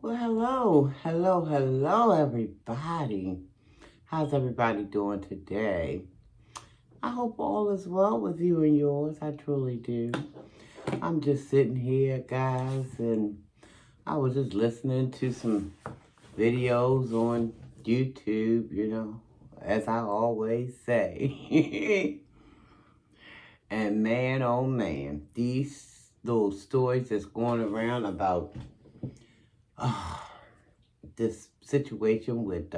Well, hello, everybody. How's everybody doing today? I hope all is well with you and yours. I truly do. I'm just sitting here, guys, and I was just listening to some videos on YouTube, as I always say. And man, oh man, these little stories that's going around about this situation with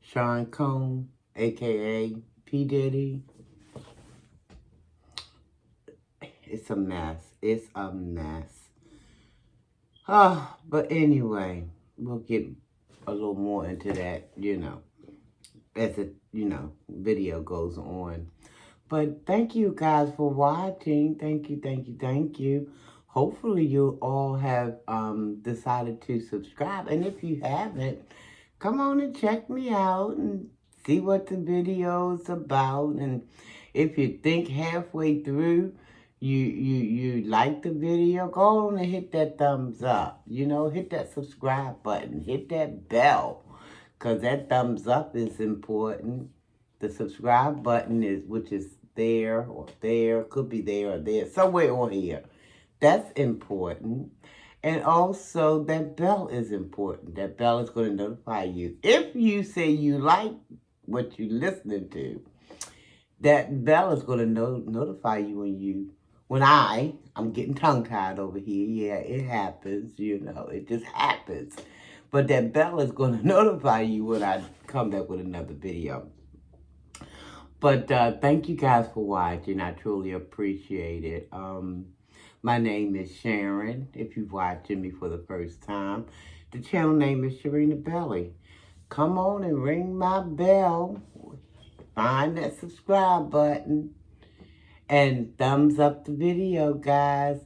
Sean Combs, aka P. Diddy. It's a mess. It's a mess. But anyway, we'll get a little more into that, as the, video goes on. But thank you guys for watching. Thank you. Hopefully you all have decided to subscribe. And if you haven't, come on and check me out and see what the video is about. And if you think halfway through you like the video, go on and hit that thumbs up. Hit that subscribe button. Hit that bell. Because that thumbs up is important. The subscribe button which is there or there, could be there or there, somewhere on here. That's important. And also, that bell is important. That bell is going to notify you. If you say you like what you're listening to, that bell is going to notify you when I'm getting tongue-tied over here. Yeah, it happens, it just happens. But that bell is going to notify you when I come back with another video. But thank you guys for watching. I truly appreciate it. My name is Sharon. If you're watching me for the first time, the channel name is Sharina Belly. Come on and ring my bell. Find that subscribe button. And thumbs up the video, guys.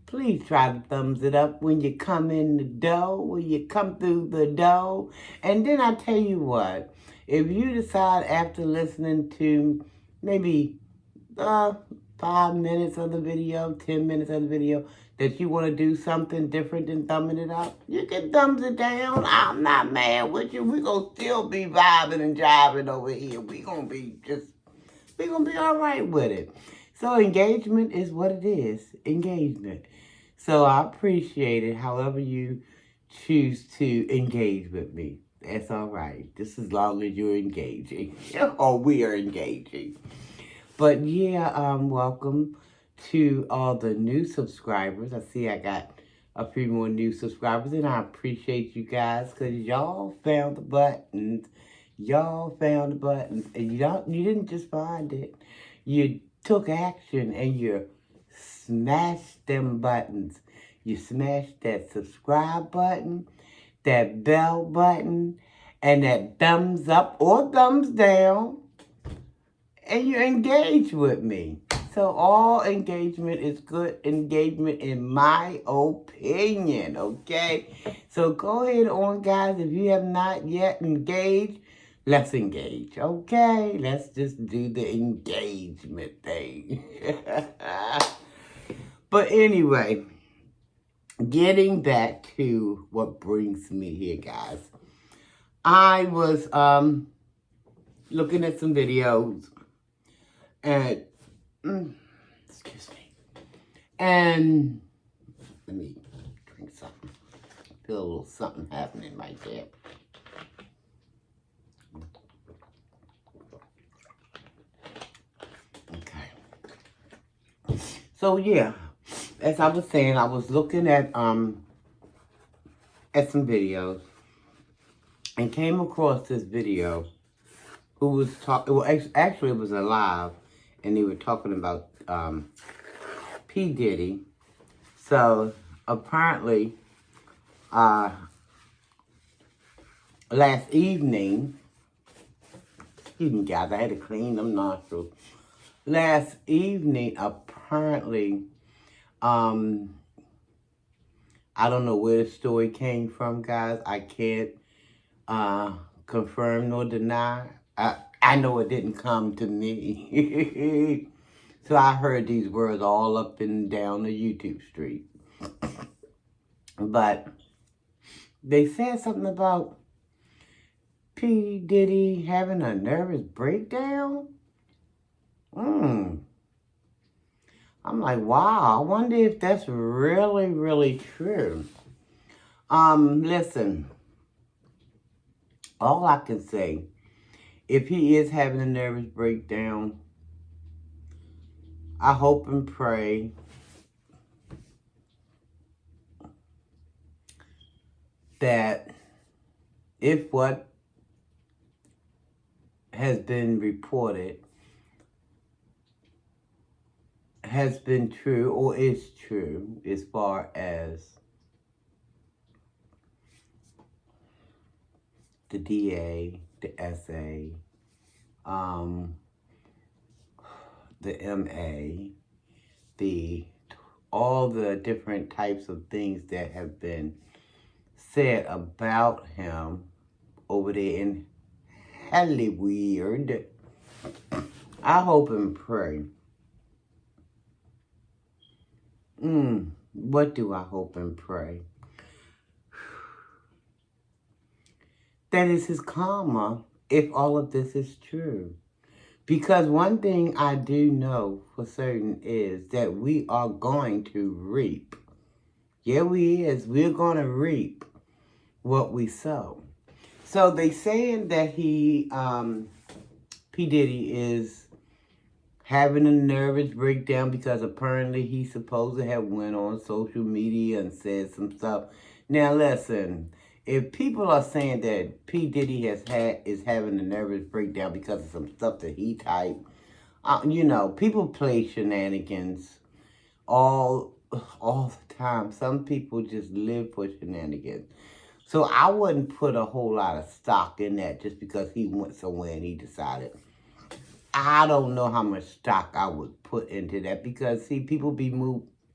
Please try to thumbs it up when you come in the door, when you come through the door. And then I tell you what, if you decide after listening to maybe 5 minutes of the video, 10 minutes of the video, that you want to do something different than thumbing it up, you can thumbs it down. I'm not mad with you. We're going to still be vibing and jiving over here. We're going to be all right with it. So engagement is what it is. Engagement. So I appreciate it however you choose to engage with me. That's all right. Just as long as you're engaging. Or we are engaging. But yeah, welcome to all the new subscribers. I see I got a few more new subscribers, and I appreciate you guys because y'all found the buttons. Y'all found the buttons, and you didn't just find it. You took action and you smashed them buttons. You smashed that subscribe button, that bell button, and that thumbs up or thumbs down, and you engage with me. So all engagement is good engagement in my opinion, okay? So go ahead on, guys. If you have not yet engaged, let's engage, okay? Let's just do the engagement thing. But anyway, getting back to what brings me here, guys. I was looking at some videos and excuse me. And let me drink something. Feel a little something happening right there. Okay. So yeah, as I was saying, I was looking at some videos and came across this video who was talking, well, actually it was a live, and they were talking about P. Diddy. So apparently last evening, excuse me guys, I had to clean them nostrils. Last evening, apparently, I don't know where the story came from, guys. I can't confirm nor deny. I know it didn't come to me. So I heard these words all up and down the YouTube street. But they said something about P. Diddy having a nervous breakdown. I'm like, wow, I wonder if that's really, really true. Listen, all I can say, if he is having a nervous breakdown, I hope and pray that if what has been reported has been true or is true as far as the DA, the SA, the MA, the all the different types of things that have been said about him over there in Hollywood. I hope and pray. What do I hope and pray? That is his karma if all of this is true. Because one thing I do know for certain is that we are going to reap. Yeah, we're going to reap what we sow. So they saying that P. Diddy is having a nervous breakdown because apparently he's supposed to have went on social media and said some stuff. Now listen, if people are saying that P. Diddy is having a nervous breakdown because of some stuff that he typed, people play shenanigans all the time. Some people just live for shenanigans. So I wouldn't put a whole lot of stock in that just because he went somewhere and he decided. I don't know how much stock I would put into that because, see, people be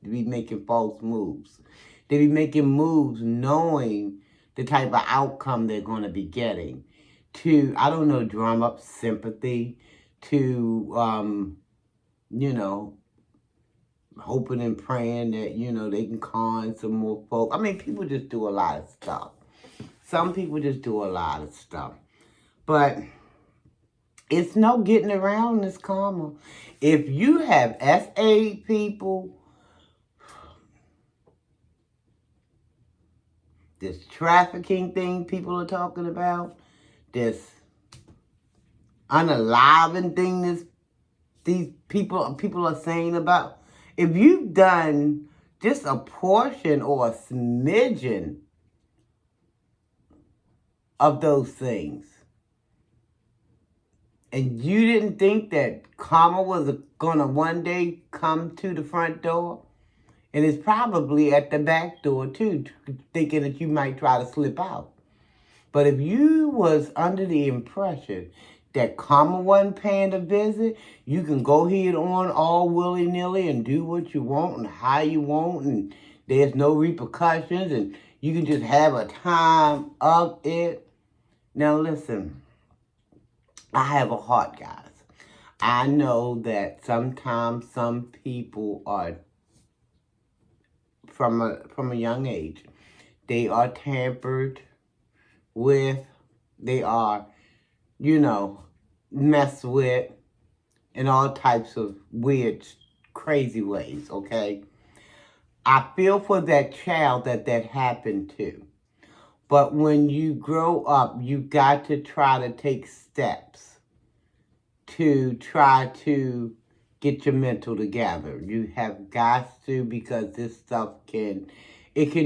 making false moves. They be making moves knowing the type of outcome they're going to be getting to, I don't know, drum up sympathy, to, hoping and praying that, they can con some more folk. I mean, people just do a lot of stuff. Some people just do a lot of stuff. But it's no getting around this karma. If you have SA people, this trafficking thing people are talking about, this unaliving thing these people are saying about, if you've done just a portion or a smidgen of those things, and you didn't think that karma was gonna one day come to the front door, and it's probably at the back door too, thinking that you might try to slip out. But if you was under the impression that karma wasn't paying a visit, you can go ahead on all willy-nilly and do what you want and how you want, and there's no repercussions, and you can just have a time of it. Now listen, I have a heart, guys. I know that sometimes some people are, from a young age, they are tampered with, they are, messed with in all types of weird, crazy ways, okay? I feel for that child that happened to. But when you grow up, you got to try to take steps to try to get your mental together. You have got to, because this stuff can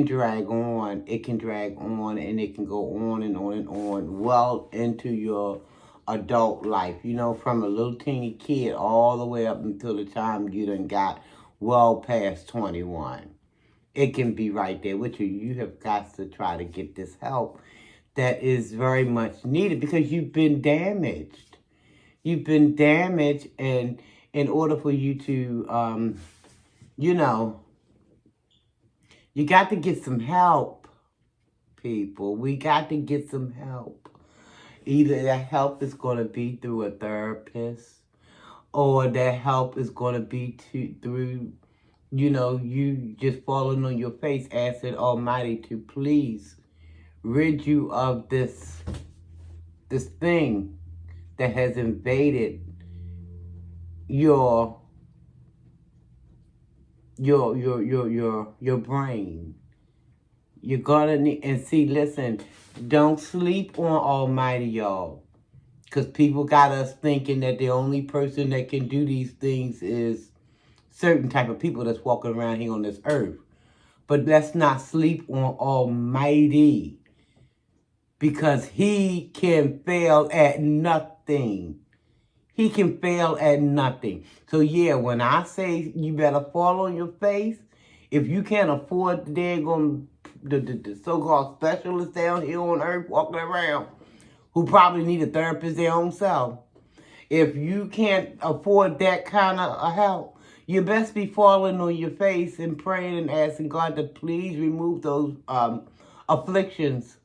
drag on. It can drag on, and it can go on and on and on well into your adult life. From a little teeny kid all the way up until the time you done got well past 21. It can be right there with you. You have got to try to get this help that is very much needed because you've been damaged. You've been damaged, and in order for you to, you got to get some help, people. We got to get some help. Either that help is going to be through a therapist, or that help is going to be through you just falling on your face, asking Almighty to please rid you of this thing that has invaded your your brain. You're gonna need, and see, listen, don't sleep on Almighty, y'all. Because people got us thinking that the only person that can do these things is certain type of people that's walking around here on this earth. But let's not sleep on Almighty, because he can fail at nothing. He can fail at nothing. So yeah, when I say you better fall on your face, if you can't afford the daggone the so-called specialists down here on earth walking around who probably need a therapist their own self, if you can't afford that kind of help, you best be falling on your face and praying and asking God to please remove those afflictions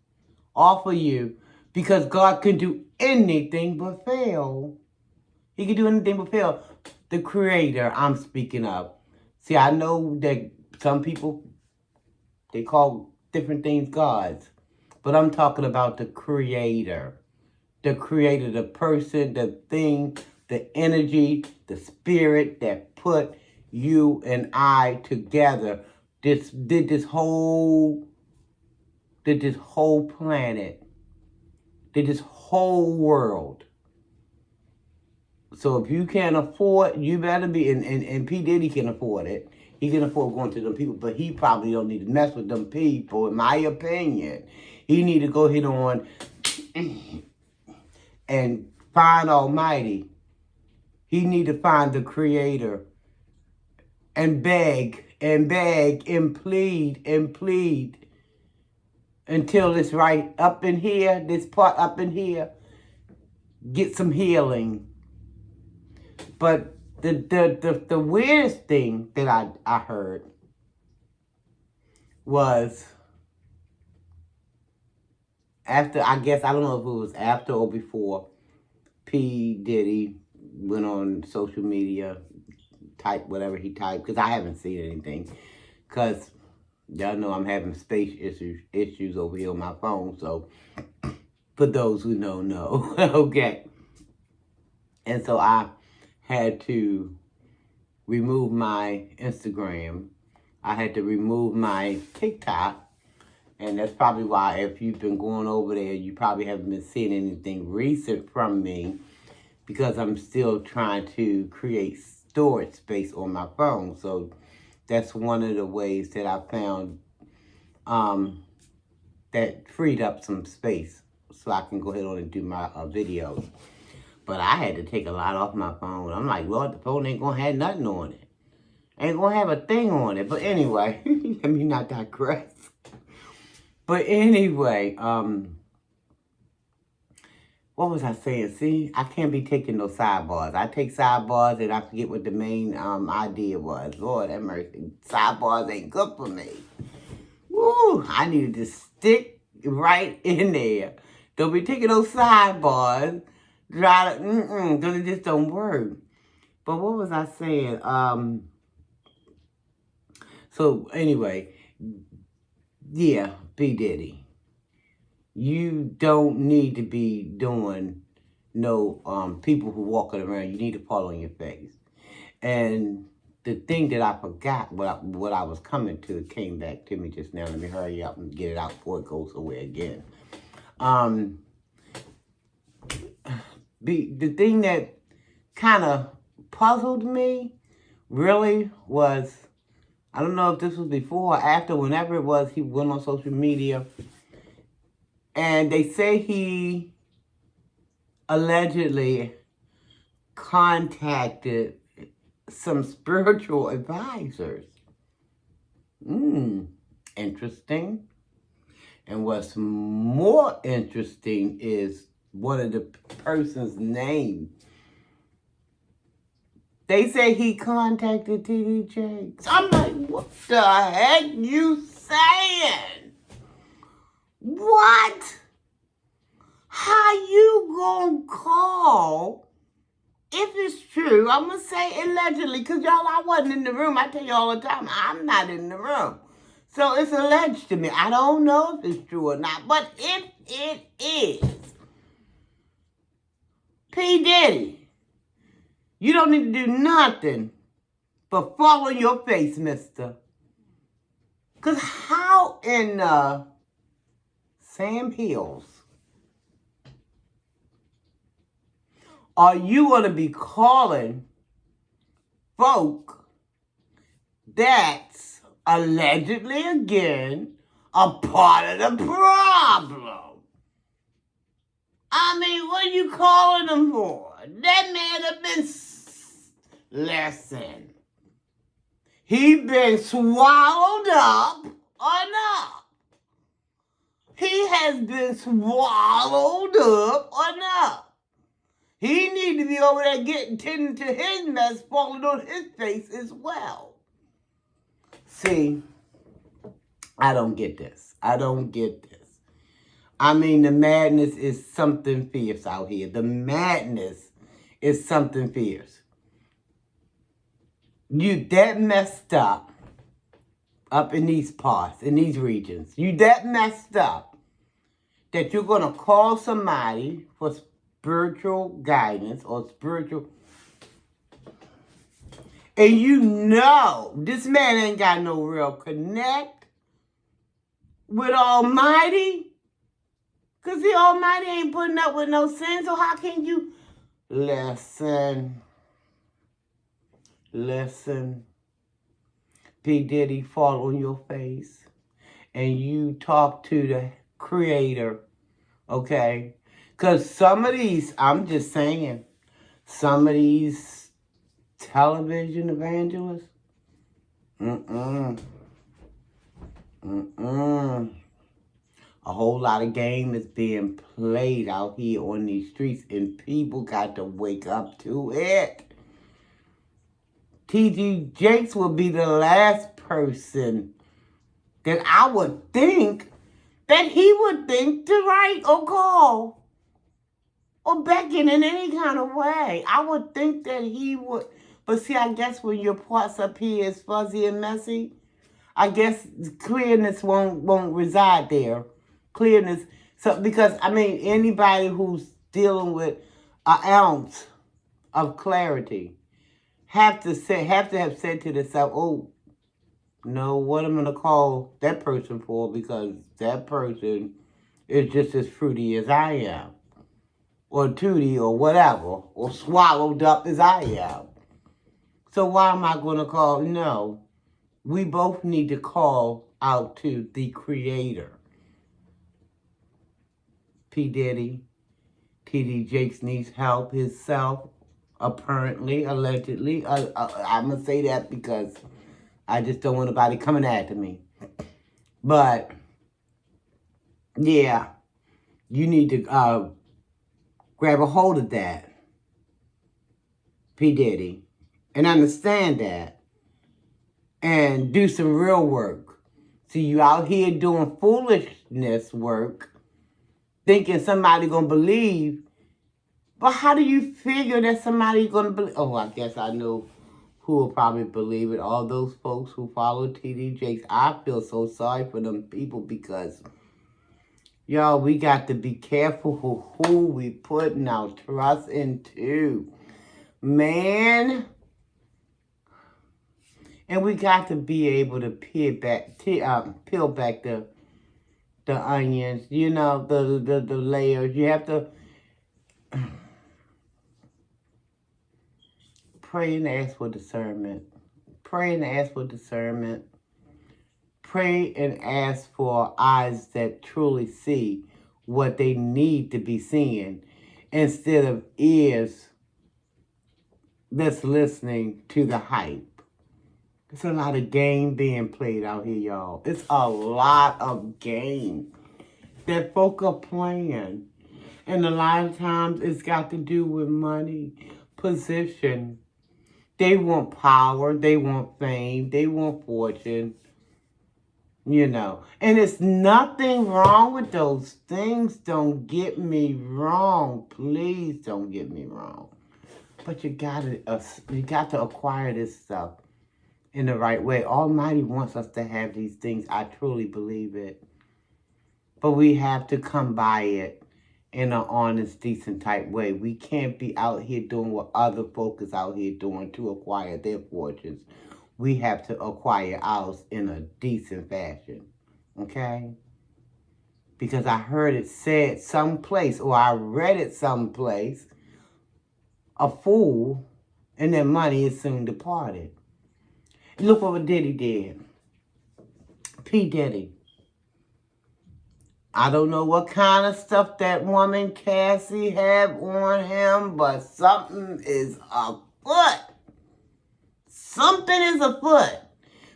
off of you, because God can do anything but fail. He can do anything but fail. The Creator I'm speaking of. See, I know that some people, they call different things gods, but I'm talking about the Creator. The Creator, the person, the thing, the energy, the spirit that put you and I together. Did this whole planet, did this whole world. So if you can't afford, you better be, and P. Diddy can afford it. He can afford going to them people, but he probably don't need to mess with them people, in my opinion. He need to go hit on and find Almighty. He need to find the Creator and beg and beg and plead until it's right up in here, this part up in here, get some healing. But the weirdest thing that I heard was after, I guess, I don't know if it was after or before P. Diddy went on social media, typed whatever he typed, because I haven't seen anything, because y'all know I'm having space issues over here on my phone, so for those who know. Okay. And so I had to remove my Instagram. I had to remove my TikTok. And that's probably why, if you've been going over there, you probably haven't been seeing anything recent from me, because I'm still trying to create storage space on my phone. So that's one of the ways that I found that freed up some space so I can go ahead on and do my videos. But I had to take a lot off my phone. I'm like, Lord, the phone ain't going to have nothing on it. Ain't going to have a thing on it. But anyway, let me not digress. But anyway, what was I saying? See, I can't be taking no sidebars. I take sidebars and I forget what the main idea was. Lord have mercy. Sidebars ain't good for me. Woo, I needed to stick right in there. Don't be taking those sidebars. Try to, because it just don't work. But what was I saying? So anyway, yeah, P. Diddy. You don't need to be doing no people who walking around. You need to fall on your face. And the thing that I forgot, what I was coming to, came back to me just now. Let me hurry up and get it out before it goes away again. The thing that kind of puzzled me really was, I don't know if this was before or after, whenever it was, he went on social media, and they say he allegedly contacted some spiritual advisors. Interesting. And what's more interesting is one of the person's name. They say he contacted T.D. Jakes. I'm like, what the heck you saying? What? How you gonna call if it's true, I'm going to say allegedly, because y'all, I wasn't in the room. I tell you all the time, I'm not in the room. So it's alleged to me. I don't know if it's true or not, but if it is, P. Diddy, you don't need to do nothing but fall on your face, mister. Because how in Sam Hills are you going to be calling folk that's allegedly, again, a part of the problem? I mean, what are you calling them for? That man have been... Listen. He been swallowed up or not? He has been swallowed up or not? He need to be over there getting tending to his mess falling on his face as well. See, I don't get this. I don't get this. I mean, the madness is something fierce out here. The madness is something fierce. You that messed up in these parts, in these regions. You that messed up that you're going to call somebody for spiritual guidance or spiritual... And you know this man ain't got no real connect with Almighty. Because the Almighty ain't putting up with no sin. So how can you... Listen. P. Diddy fall on your face. And you talk to the Creator. Okay? Because some of these, I'm just saying, some of these television evangelists, a whole lot of game is being played out here on these streets, and people got to wake up to it. T.D. Jakes will be the last person that I would think that he would think to write or call or beckon in any kind of way. I would think that he would. But see, I guess when your parts up here is fuzzy and messy, I guess clearness won't reside there. Clearness. So because I mean anybody who's dealing with an ounce of clarity have to have said to themselves, oh, no, what I'm gonna call that person for, because that person is just as fruity as I am. Or tooty or whatever. Or swallowed up as I am. So why am I gonna call? No. We both need to call out to the Creator. P. Diddy, T.D. Jakes needs help himself, apparently, allegedly. I'm going to say that because I just don't want nobody coming after me. But, yeah, you need to grab a hold of that, P. Diddy, and understand that. And do some real work. See, you out here doing foolishness work, thinking somebody gonna believe. But how do you figure that somebody gonna believe? Oh, I guess I know who will probably believe it. All those folks who follow T.D. Jakes. I feel so sorry for them people because, y'all, we got to be careful who we putting our trust into. Man. And we got to be able to peel back the onions, you know, the layers. You have to pray and ask for discernment. Pray and ask for discernment. Pray and ask for eyes that truly see what they need to be seeing, instead of ears that's listening to the hype. It's a lot of game being played out here, y'all. It's a lot of game that folk are playing. And a lot of times it's got to do with money, position. They want power. They want fame. They want fortune. You know. And it's nothing wrong with those things. Don't get me wrong. Please don't get me wrong. But you got to acquire this stuff in the right way. Almighty wants us to have these things. I truly believe it. But we have to come by it in an honest, decent type way. We can't be out here doing what other folk is out here doing to acquire their fortunes. We have to acquire ours in a decent fashion. Okay? Because I heard it said someplace, or I read it someplace, a fool and their money is soon departed. Look what Diddy did. P. Diddy. I don't know what kind of stuff that woman Cassie had on him, but something is afoot. Something is afoot.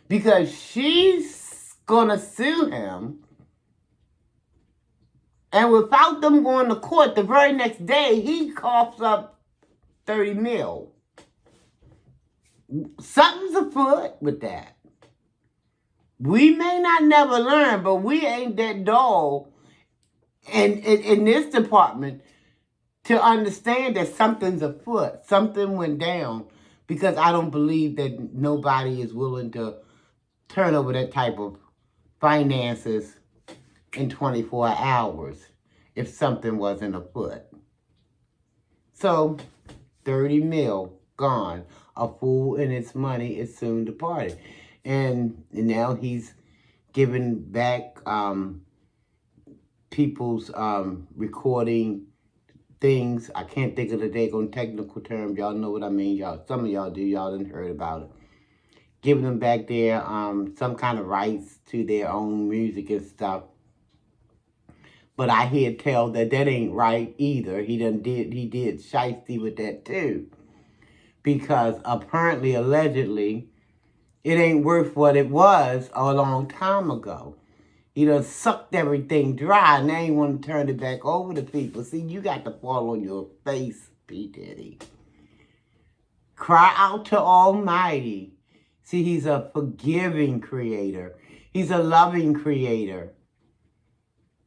Because she's going to sue him. And without them going to court, the very next day, he coughs up 30 mil. Something's afoot with that. We may not never learn, but we ain't that dull in this department to understand that something's afoot. Something went down, because I don't believe that nobody is willing to turn over that type of finances in 24 hours if something wasn't afoot. So, 30 mil gone. A fool and his money is soon departed. And now he's giving back people's recording things. I can't think of the daggone technical term. Y'all know what I mean. Some of y'all do. Y'all done heard about it. Giving them back their some kind of rights to their own music and stuff. But I hear tell that ain't right either. He did shiesty with that too. Because apparently, allegedly, it ain't worth what it was a long time ago. He done sucked everything dry, and they ain't want to turn it back over to people. See, you got to fall on your face, P. Diddy. Cry out to Almighty. See, he's a forgiving creator. He's a loving creator.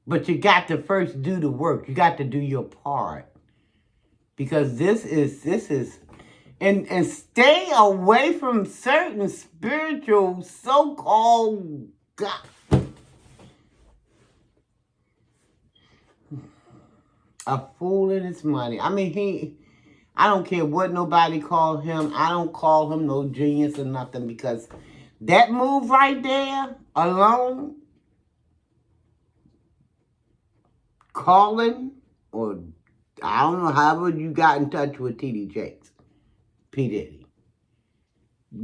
But you got to first do the work. You got to do your part. Because this is... And stay away from certain spiritual so-called God. A fool in his money. I mean, I don't care what nobody call him. I don't call him no genius or nothing, because that move right there alone, calling, or I don't know however you got in touch with T.D. Jakes, P. Diddy.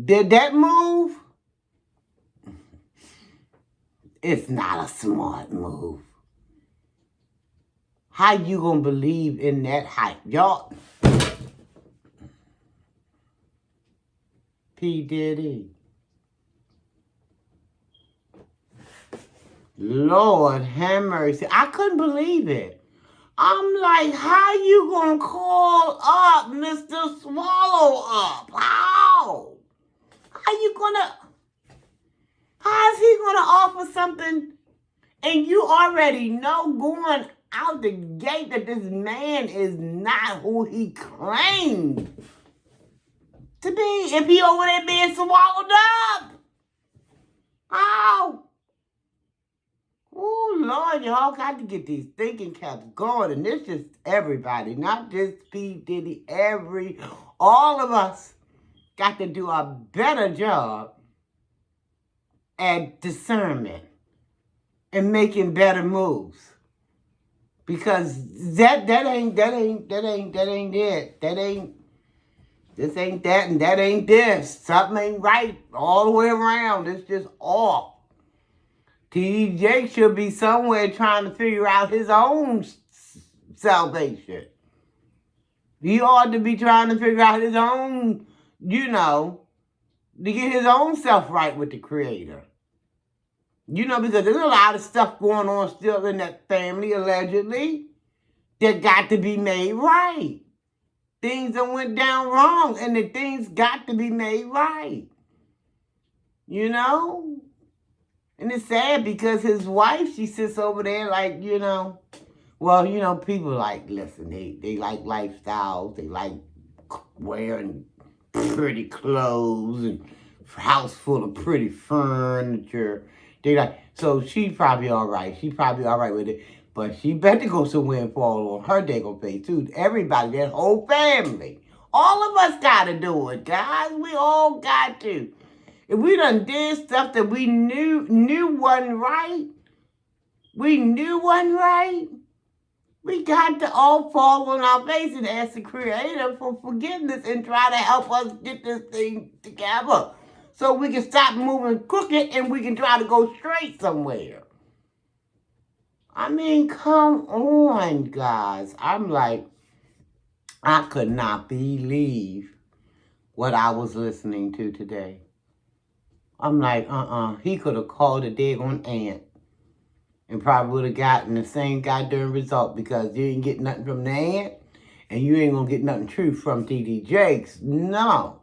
Did that move? It's not a smart move. How you gonna believe in that hype? Y'all, P. Diddy. Lord have mercy. I couldn't believe it. I'm like, how you gonna call up Mr. Swallow Up? How? How is he gonna offer something, and you already know going out the gate that this man is not who he claimed to be, if he over there being swallowed up? How? Oh, Lord, y'all got to get these thinking caps going. And it's just everybody, not just P. Diddy. All of us got to do a better job at discernment and making better moves. Because that ain't it. This ain't that, and that ain't this. Something ain't right all the way around. It's just off. TJ should be somewhere trying to figure out his own salvation. He ought to be trying to figure out his own, to get his own self right with the Creator. Because there's a lot of stuff going on still in that family, allegedly, that got to be made right. Things that went down wrong, and the things got to be made right. And it's sad, because his wife, she sits over there like, people like, listen, they like lifestyles, they like wearing pretty clothes and house full of pretty furniture. They like, so she probably all right. She probably all right with it. But she better go somewhere and fall on her daggone face too. Everybody, that whole family. All of us gotta do it, guys. We all got to. If we done did stuff that we knew wasn't right, we got to all fall on our face and ask the Creator for forgiveness and try to help us get this thing together so we can stop moving crooked and we can try to go straight somewhere. I mean, come on, guys. I'm like, I could not believe what I was listening to today. I'm like, he could have called a daggone ant and probably would have gotten the same goddamn result because you ain't get nothing from the ant and you ain't gonna get nothing true from D.D. Jakes. No.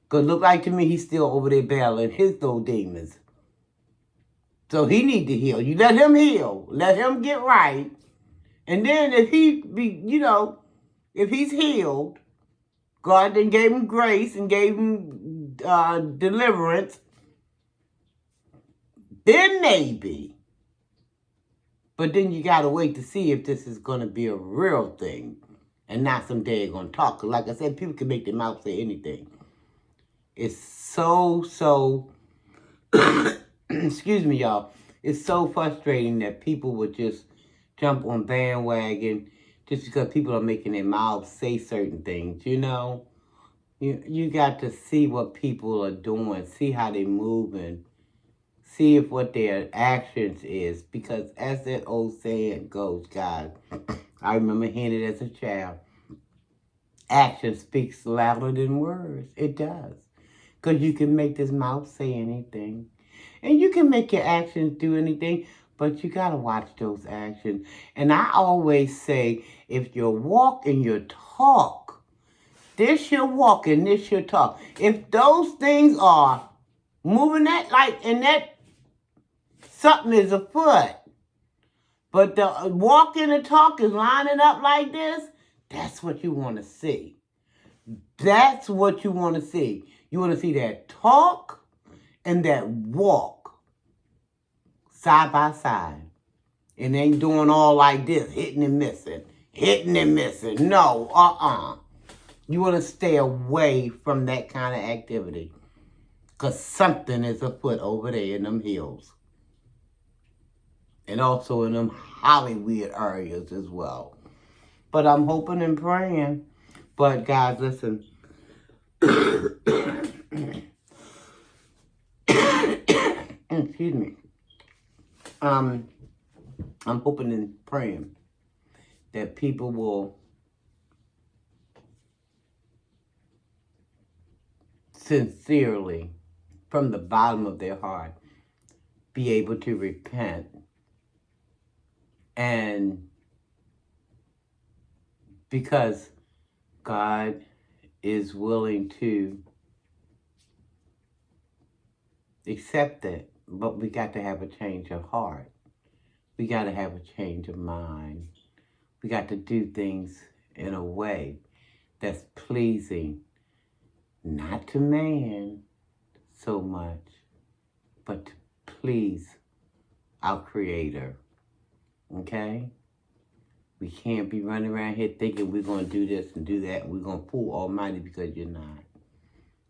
Because look like to me he's still over there battling his little demons. So he need to heal. You let him heal. Let him get right. And then if he be, if he's healed, God then gave him grace and gave him deliverance, then maybe. But then you got to wait to see if this is going to be a real thing and not some daggone talk. Because like I said, people can make their mouth say anything. It's so, excuse me, y'all. It's so frustrating that people would just jump on bandwagon just because people are making their mouths say certain things, You got to see what people are doing, see how they're moving, see if what their actions is. Because as that old saying goes, guys, I remember hearing it as a child. Action speaks louder than words. It does. Because you can make this mouth say anything. And you can make your actions do anything, but you got to watch those actions. And I always say, if you walk and you talk, this your walk and this your talk. If those things are moving that like, and that something is afoot, but the walk and the talk is lining up like this, that's what you want to see. That's what you want to see. You want to see that talk and that walk side by side. And they ain't doing all like this, hitting and missing. No, You want to stay away from that kind of activity. Because something is afoot over there in them hills. And also in them Hollywood areas as well. But I'm hoping and praying. But guys, listen. Excuse me. I'm hoping and praying that people will sincerely, from the bottom of their heart, be able to repent and because God is willing to accept it, but we got to have a change of heart. We got to have a change of mind. We got to do things in a way that's pleasing, not to man so much, but to please our Creator. Okay? We can't be running around here thinking we're going to do this and do that and we're going to fool Almighty because you're not.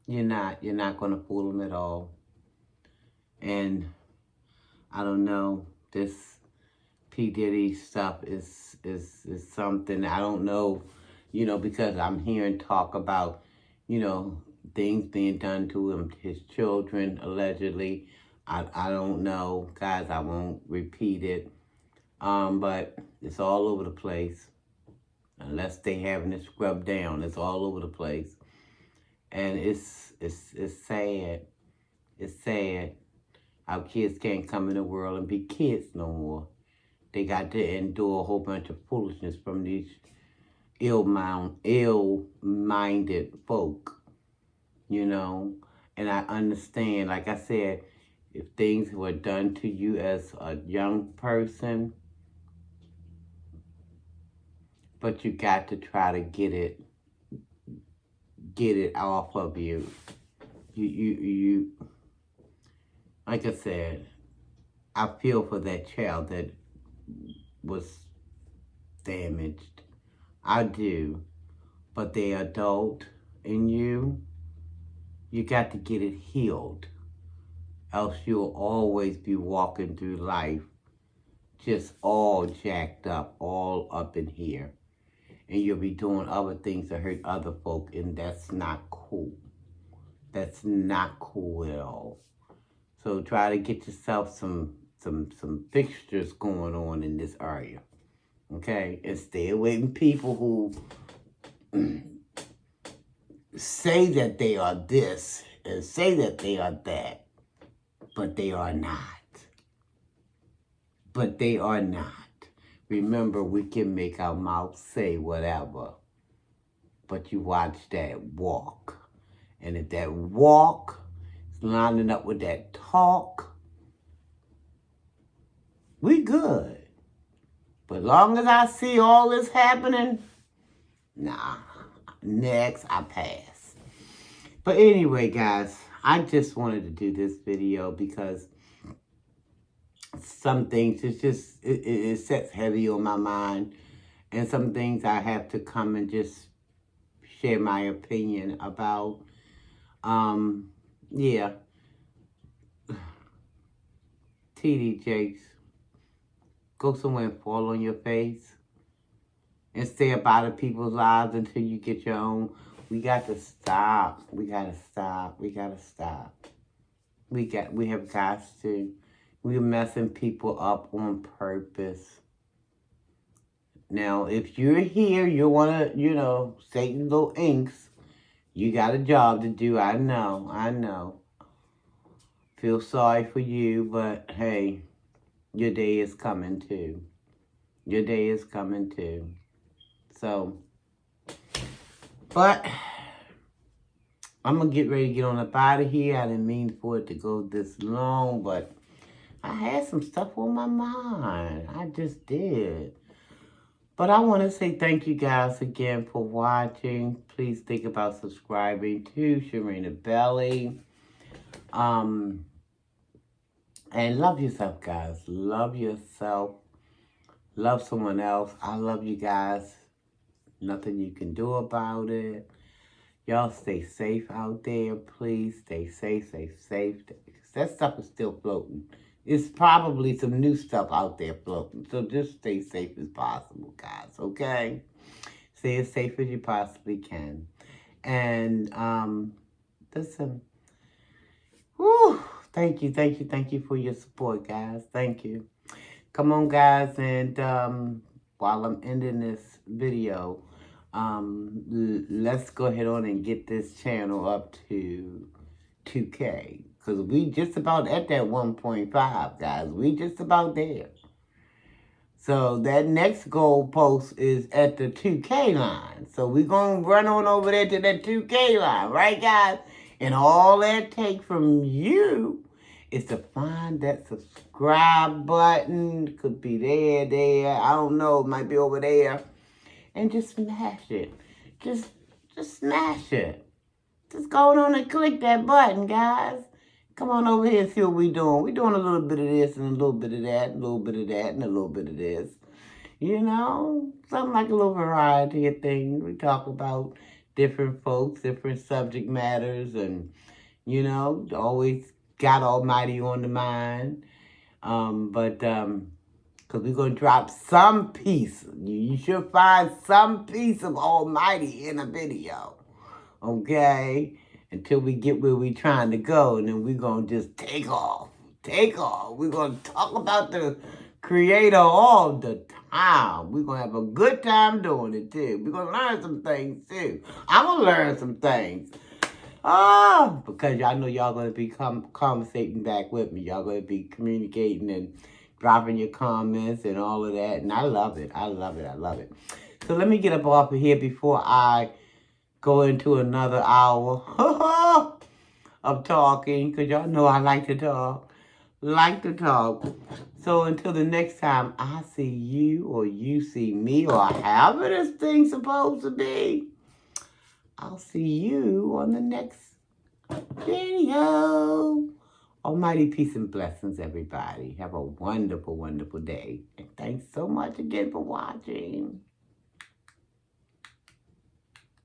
You're not going to fool Him at all. And I don't know, this P. Diddy stuff is something, I don't know, because I'm hearing talk about, things being done to him, his children, allegedly. I don't know, guys, I won't repeat it. But it's all over the place. Unless they having it scrubbed down, it's all over the place. And it's sad. It's sad. Our kids can't come in the world and be kids no more. They got to endure a whole bunch of foolishness from these ill-minded folk, And I understand, like I said, if things were done to you as a young person, but you got to try to get it get it off of you. You, like I said, I feel for that child that was damaged. I do. But the adult in you, you got to get it healed. Else you'll always be walking through life just all jacked up, all up in here. And you'll be doing other things to hurt other folk, and that's not cool. That's not cool at all. So try to get yourself some fixtures going on in this area. Okay? And stay away from people who say that they are this and say that they are that, but they are not. But they are not. Remember, we can make our mouth say whatever, but you watch that walk. And if that walk is lining up with that talk, we good. But long as I see all this happening, nah, next I pass. But anyway, guys, I just wanted to do this video because some things, it sets heavy on my mind. And some things I have to come and just share my opinion about. Yeah. TD Jakes, go somewhere and fall on your face and stay up out of people's lives until you get your own. We got to stop. We got to stop. We got to stop. We have got to. We're messing people up on purpose. Now, if you're here, you want to, Satan little inks, you got a job to do. I know. Feel sorry for you, but hey, your day is coming too. Your day is coming too. So, but I'm going to get ready to get on up out of here. I didn't mean for it to go this long, but I had some stuff on my mind. I just did. But I want to say thank you guys again for watching. Please think about subscribing to Sharina Belly. And love yourself, guys. Love yourself. Love someone else. I love you guys. Nothing you can do about it. Y'all stay safe out there, please. Stay safe, stay safe. That stuff is still floating. It's probably some new stuff out there floating. So just stay safe as possible, guys, okay? Stay as safe as you possibly can. And, listen. Whew, thank you for your support, guys. Thank you. Come on, guys, and while I'm ending this video, let's go ahead on and get this channel up to 2K. Because we just about at that 1.5, guys. We just about there. So that next goal post is at the 2K line. So we're going to run on over there to that 2K line. Right, guys? And all that take from you is to find that subscribe button. Could be there. I don't know. It might be over there. And just smash it. Just smash it. Just go on and click that button, guys. Come on over here and see what we're doing. We're doing a little bit of this and a little bit of that, a little bit of that, and a little bit of this. Something like a little variety of things. We talk about different folks, different subject matters, and, always got Almighty on the mind. Because we're going to drop some piece. You should find some piece of Almighty in a video. Okay? Until we get where we're trying to go. And then we're going to just take off. We're going to talk about the Creator all the time. We're going to have a good time doing it, too. We're going to learn some things, too. I'm going to learn some things. Because y'all know y'all going to be conversating back with me. Y'all going to be communicating and dropping your comments and all of that. And I love it. So let me get up off of here before I go into another hour of talking. Because y'all know I like to talk. So until the next time I see you or you see me or however this thing's supposed to be, I'll see you on the next video. Almighty peace and blessings, everybody. Have a wonderful, wonderful day. And thanks so much again for watching.